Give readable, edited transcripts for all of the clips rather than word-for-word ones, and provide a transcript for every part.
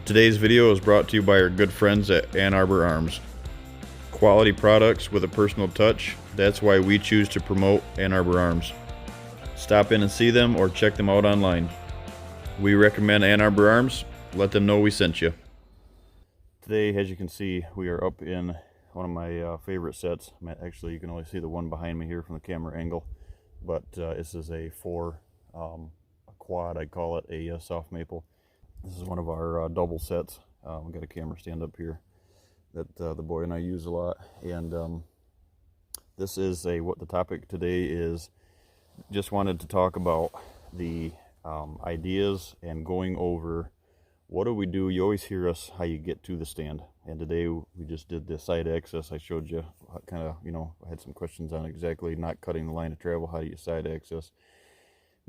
Today's video is brought to you by our good friends at Ann Arbor Arms. Quality products with a personal touch, that's why we choose to promote Ann Arbor Arms. Stop in and see them or check them out online. We recommend Ann Arbor Arms. Let them know we sent you. Today, as you can see, we are up in one of my favorite sets. Actually, you can only see the one behind me here from the camera angle, but this is a quad, I call it, a soft maple. This is one of our double sets. We've got a camera stand up here that the boy and I use a lot, and this is what the topic today is. Just wanted to talk about the ideas and going over what do we do. You always hear us how you get to the stand, and today we just did the side access. I showed you kind of, I had some questions on exactly not cutting the line of travel. How do you side access?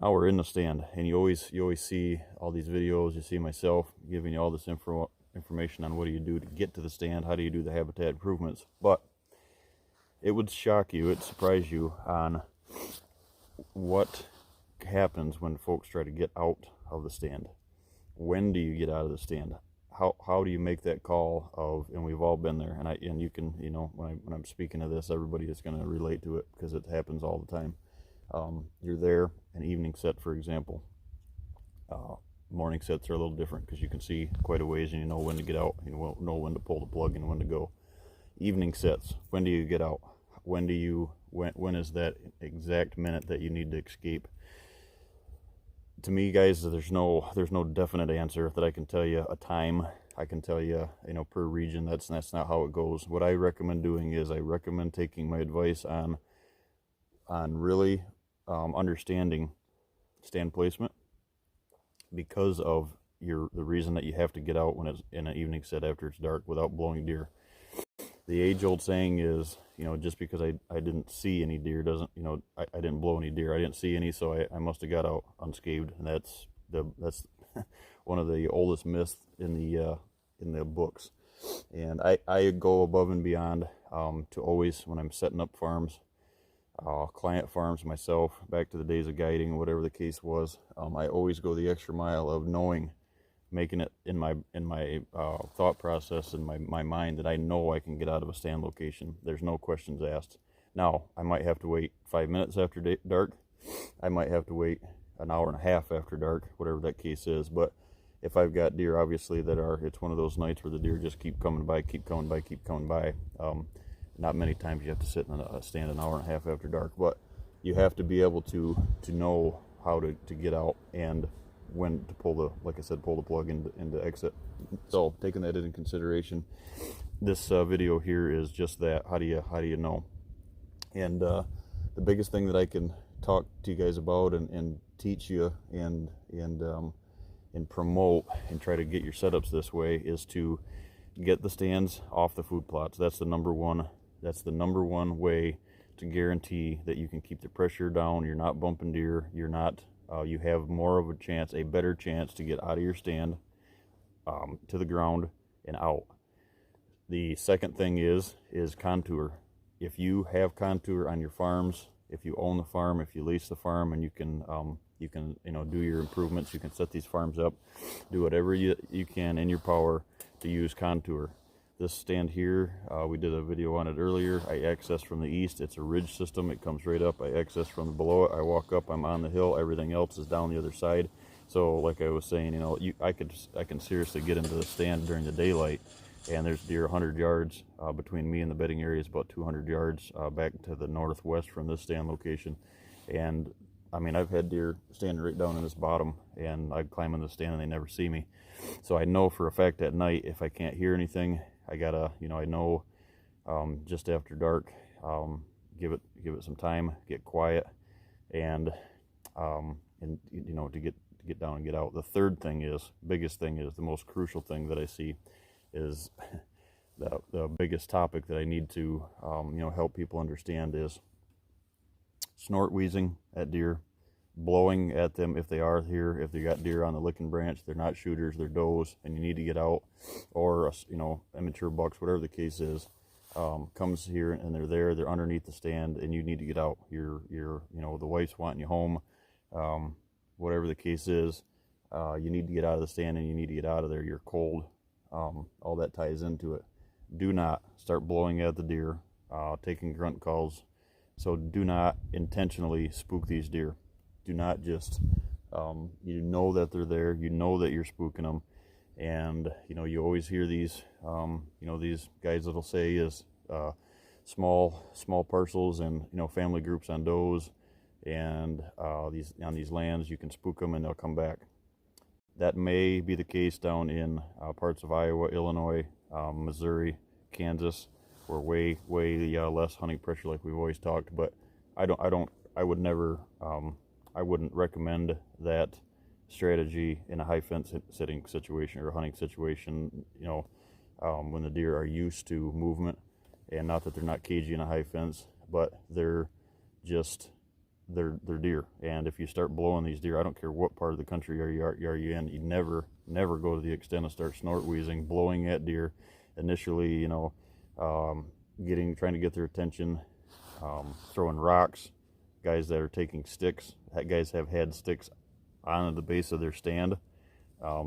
Now we're in the stand, and you always see all these videos. You see myself giving you all this information on what do you do to get to the stand, how do you do the habitat improvements. But it would shock you, it'd surprise you on what happens when folks try to get out of the stand. When do you get out of the stand? How do you make that call of, and we've all been there, and you can, when I'm speaking of this, everybody is going to relate to it because it happens all the time. You're there, an evening set, for example. Morning sets are a little different because you can see quite a ways and you know when to get out, you know when to pull the plug and when to go. Evening sets, when do you get out? When is that exact minute that you need to escape? To me, guys, there's no definite answer that I can tell you a time. I can tell you, per region. That's not how it goes. What I recommend doing is I recommend taking my advice on really understanding stand placement, because of the reason that you have to get out when it's in an evening set after it's dark without blowing deer. The age-old saying is, just because I didn't see any deer doesn't, I didn't blow any deer. I didn't see any, so I must have got out unscathed. And that's one of the oldest myths in the books. And I go above and beyond to always, when I'm setting up farms, client farms myself, back to the days of guiding, whatever the case was, I always go the extra mile of making it in my thought process, in my mind, that I know I can get out of a stand location. There's no questions asked. Now, I might have to wait 5 minutes after dark. I might have to wait an hour and a half after dark, whatever that case is. But if I've got deer, obviously, it's one of those nights where the deer just keep coming by. Not many times you have to sit in a stand an hour and a half after dark, but you have to be able to know how to get out and when to pull the plug into exit. So taking that into consideration, this video here is just that. How do you know? And the biggest thing that I can talk to you guys about and teach you and promote and try to get your setups this way is to get the stands off the food plots. That's the number one way to guarantee that you can keep the pressure down. You're not bumping deer. You have more of a better chance to get out of your stand, to the ground and out. The second thing is contour. If you have contour on your farms, if you own the farm, if you lease the farm, and you can do your improvements, you can set these farms up, do whatever you can in your power to use contour. This stand here, we did a video on it earlier. I access from the east. It's a ridge system. It comes right up. I access from below it. I walk up. I'm on the hill. Everything else is down the other side. So, like I was saying, I can seriously get into the stand during the daylight, and there's deer 100 yards between me and the bedding area. Is about 200 yards back to the northwest from this stand location. And I've had deer standing right down in this bottom, and I climb in the stand and they never see me. So I know for a fact at night, if I can't hear anything, I gotta, I know just after dark, give it some time, get quiet, and to get down and get out. The biggest thing is the most crucial thing that I see is the biggest topic that I need to help people understand is snort wheezing at deer, blowing at them if they are here. If they got deer on the licking branch, they're not shooters, they're does, and you need to get out. Or immature bucks, whatever the case is, comes here and they're underneath the stand, and you need to get out. You're the wife's wanting you home, whatever the case is. you need to get out of the stand and you need to get out of there. You're cold. All that ties into it. Do not start blowing at the deer, taking grunt calls. So do not intentionally spook these deer. Do not just, you know that they're there, you know that you're spooking them. And, you know, you always hear these, you know, these guys that'll say is small parcels and, you know, family groups on does, and these on these lands you can spook them and they'll come back. That may be the case down in parts of Iowa, Illinois, Missouri, Kansas, where way less hunting pressure, like we've always talked. But I would never, I wouldn't recommend that strategy in a high fence sitting situation or a hunting situation. You know, when the deer are used to movement, and not that they're not cagey in a high fence, but they're deer. And if you start blowing these deer, I don't care what part of the country are you in, you never go to the extent of start snort wheezing, blowing at deer initially, you know, trying to get their attention, throwing rocks. Guys that are taking sticks, guys have had sticks on the base of their stand.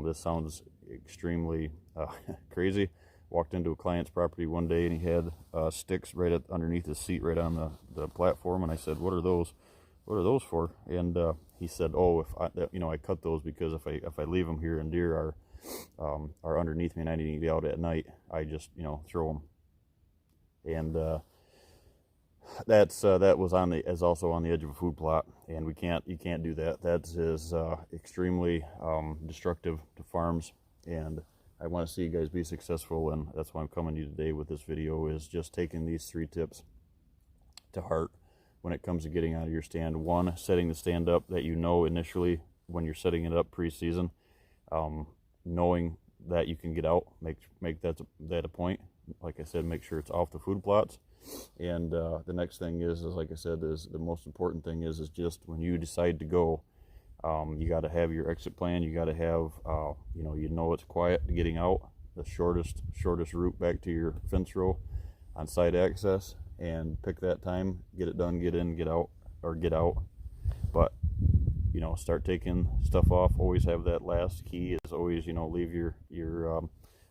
This sounds extremely crazy. Walked into a client's property one day and he had sticks right underneath his seat, right on the platform, and I said, what are those for? And he said, oh, I cut those because if I leave them here and deer are underneath me and I need to get out at night, I just, you know, throw them. And that was also on the edge of a food plot, and you can't do that. That is extremely destructive to farms, and I want to see you guys be successful, and that's why I'm coming to you today with this video, is just taking these 3 tips to heart when it comes to getting out of your stand. 1, setting the stand up that you know initially when you're setting it up pre-season, knowing that you can get out, make that a point. Like I said, make sure it's off the food plots. And the next thing is like I said, is the most important thing is just when you decide to go, you got to have your exit plan. You got to have, you know it's quiet getting out, the shortest route back to your fence row on side access, and pick that time, get it done, get in, get out, or get out. But, you know, start taking stuff off. Always have that last key. Is always, you know, leave your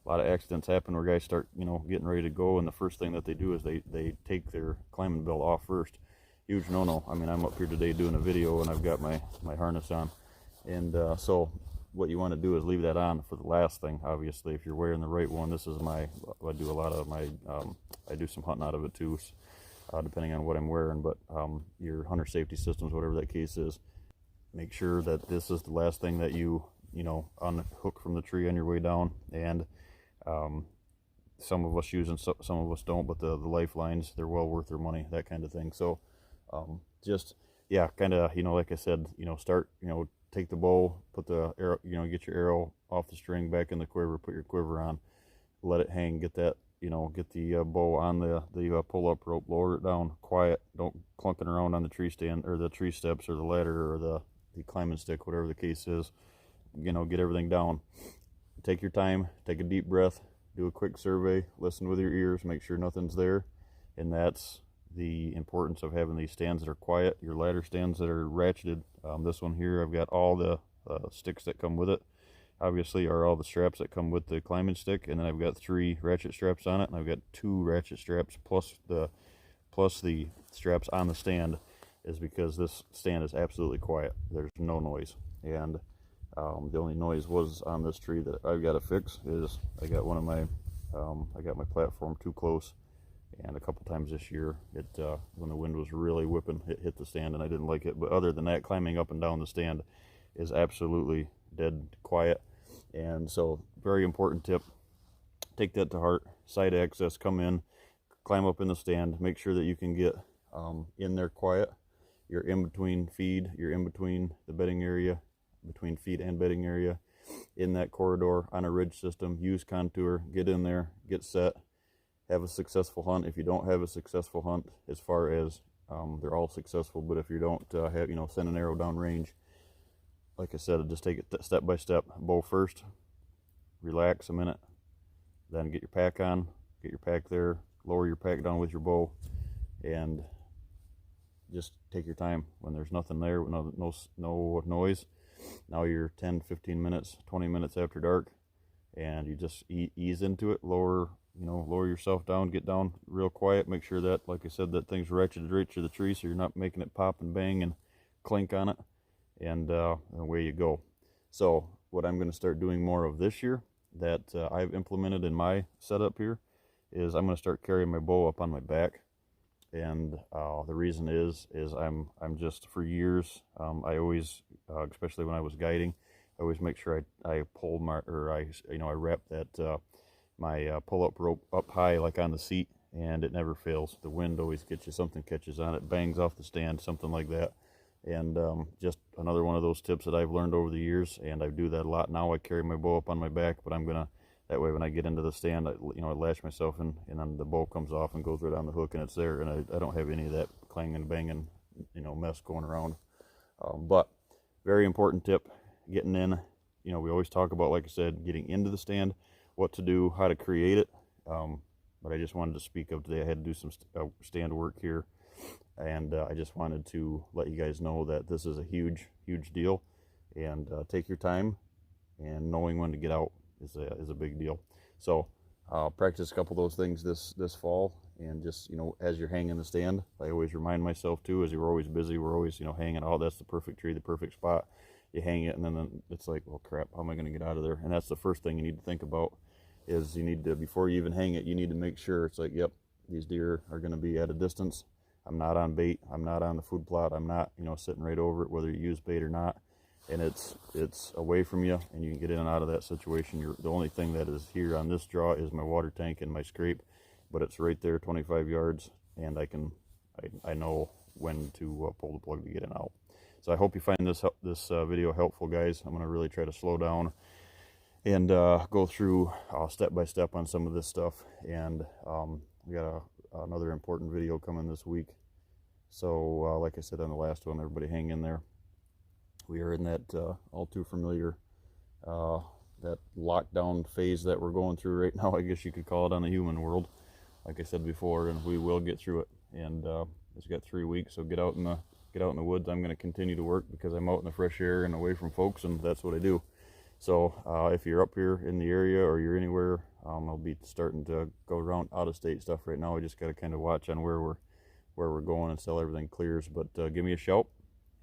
a lot of accidents happen where guys start, you know, getting ready to go, and the first thing that they do is they take their climbing belt off first. Huge no-no. I mean, I'm up here today doing a video and I've got my harness on, and so what you want to do is leave that on for the last thing. Obviously, if you're wearing the right one, this is I do a lot of my I do some hunting out of it too, depending on what I'm wearing. But your hunter safety systems, whatever that case is, make sure that this is the last thing that you unhook from the tree on your way down. And some of us use and some of us don't, but the lifelines, they're well worth their money, that kind of thing. So just, yeah, kind of, you know, like I said, you know, start, you know, take the bow, put the arrow, you know, get your arrow off the string, back in the quiver, put your quiver on, let it hang, get that, you know, get the bow on the pull-up rope, lower it down, quiet, don't clunking around on the tree stand or the tree steps or the ladder or the climbing stick, whatever the case is. You know, get everything down. Take your time, take a deep breath, do a quick survey, listen with your ears, make sure nothing's there. And that's the importance of having these stands that are quiet, your ladder stands that are ratcheted. This one here, I've got all the sticks that come with it, obviously, are all the straps that come with the climbing stick, and then I've got 3 ratchet straps on it, and I've got 2 ratchet straps plus the straps on the stand, is because this stand is absolutely quiet. There's no noise. And the only noise was on this tree that I've got to fix is I got one of my I got my platform too close, and a couple times this year it when the wind was really whipping, it hit the stand and I didn't like it. But other than that, climbing up and down the stand is absolutely dead quiet. And so, very important tip, take that to heart. Side access, come in, climb up in the stand, make sure that you can get in there quiet. You're in between feed, you're in between the bedding area, between feed and bedding area, in that corridor on a ridge system. Use contour, get in there, get set, have a successful hunt. If you don't have a successful hunt, as far as they're all successful, but if you don't have, you know, send an arrow down range, like I said, just take it step by step. Bow first, relax a minute, then get your pack on, get your pack there, lower your pack down with your bow, and just take your time. When there's nothing there, no noise, Now you're 10, 15 minutes, 20 minutes after dark, and you just ease into it, lower yourself down, get down real quiet, make sure that, like I said, that thing's ratcheted right to the tree so you're not making it pop and bang and clink on it, and away you go. So what I'm going to start doing more of this year that I've implemented in my setup here is I'm going to start carrying my bow up on my back. And the reason is I'm just, for years, I always, especially when I was guiding, I always make sure I pull my, or I wrap that my pull-up rope up high, like on the seat, and it never fails. The wind always gets you, something catches on it, bangs off the stand, something like that. And just another one of those tips that I've learned over the years, and I do that a lot now. I carry my bow up on my back, but I'm gonna, that way when I get into the stand, I latch myself in, and then the bow comes off and goes right on the hook, and it's there, and I don't have any of that clanging, banging, mess going around. But very important tip, getting in. We always talk about, like I said, getting into the stand, what to do, how to create it. But I just wanted to speak of today. I had to do some stand work here, and I just wanted to let you guys know that this is a huge deal, and take your time, and knowing when to get out is a big deal. So practice a couple of those things this fall, and just as you're hanging the stand, I always remind myself too, as you're always busy, we're always hanging, oh, that's the perfect tree, the perfect spot. You hang it, and then it's like, well, crap, how am I going to get out of there? And that's the first thing you need to think about, is you need to, before you even hang it, you need to make sure it's like, yep, these deer are going to be at a distance. I'm not on bait, I'm not on the food plot, I'm not sitting right over it, whether you use bait or not, and it's away from you, and you can get in and out of that situation. The only thing that is here on this draw is my water tank and my scrape, but it's right there, 25 yards, and I know when to pull the plug to get in and out. So I hope you find this video helpful, guys. I'm going to really try to slow down and go through step by step on some of this stuff. And we got another important video coming this week. So like I said on the last one, everybody hang in there. We are in that all too familiar that lockdown phase that we're going through right now, I guess you could call it, on the human world, like I said before, and we will get through it. And it's got 3 weeks, so get out in the woods. I'm going to continue to work because I'm out in the fresh air and away from folks, and that's what I do. So if you're up here in the area or you're anywhere, I'll be starting to go around out-of-state stuff right now. I just got to kind of watch on where we're going until everything clears. But give me a shout,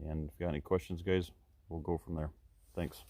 and if you got any questions, guys, we'll go from there. Thanks.